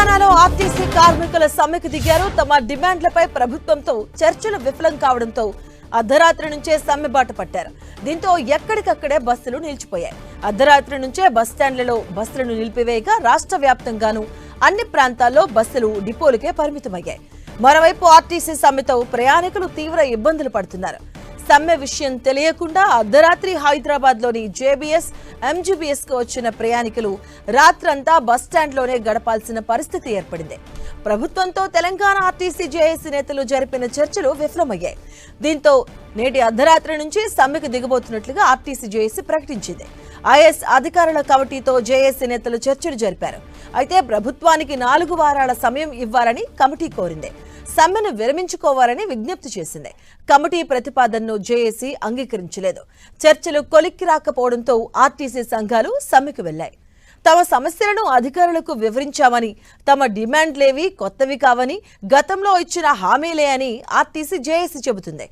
తెలంగాణలో ఆర్టీసీ కార్మికుల సమ్మెకు దిగారు. తమ డిమాండ్లపై ప్రభుత్వంతో చర్చలు విఫలం కావడంతో అర్ధరాత్రి నుంచే సమ్మె బాట పట్టారు. దీంతో ఎక్కడికక్కడే బస్సులు నిలిచిపోయాయి. అర్ధరాత్రి నుంచే బస్టాండ్లలో బస్సులను నిలిపివేయగా రాష్ట్ర వ్యాప్తంగానూ అన్ని ప్రాంతాల్లో బస్సులు డిపోలకే పరిమితమయ్యాయి. మరోవైపు ఆర్టీసీ సమ్మెతో ప్రయాణికులు తీవ్ర ఇబ్బందులు పడుతున్నారు. సమ్మె విషయం తెలియకుండా అర్ధరాత్రి హైదరాబాద్ లోని జేబీఎస్, ఎంజీబీఎస్ కు వచ్చిన ప్రయాణికులు రాత్రంతా బస్టాండ్లోనే గడపాల్సిన పరిస్థితి ఏర్పడింది. ప్రభుత్వంతో తెలంగాణ ఆర్టీసీ జేఏసీ నేతలు జరిపిన చర్చలు విఫలమయ్యాయి. దీంతో నేటి అర్ధరాత్రి నుంచి సమ్మెకు దిగబోతున్నట్లుగా ఆర్టీసీ జేఏసీ ప్రకటించింది. ఐఎస్ అధికారుల కమిటీతో జేఏసీ నేతలు చర్చలు జరిపారు. అయితే ప్రభుత్వానికి 4 వారాల సమయం ఇవ్వాలని కమిటీ కోరింది. సమ్మెను విరమించుకోవాలని విజ్ఞప్తి చేసింది. కమిటీ ప్రతిపాదనను జేఏసీ అంగీకరించలేదు. చర్చలు కొలిక్కి రాకపోవడంతో ఆర్టీసీ సంఘాలు సమ్మెకు వెళ్లాయి. తమ సమస్యలను అధికారులకు వివరించామని, తమ డిమాండ్లేవి కొత్తవి కావని, గతంలో ఇచ్చిన హామీలే అని ఆర్టీసీ జేఏసీ చెబుతుంది.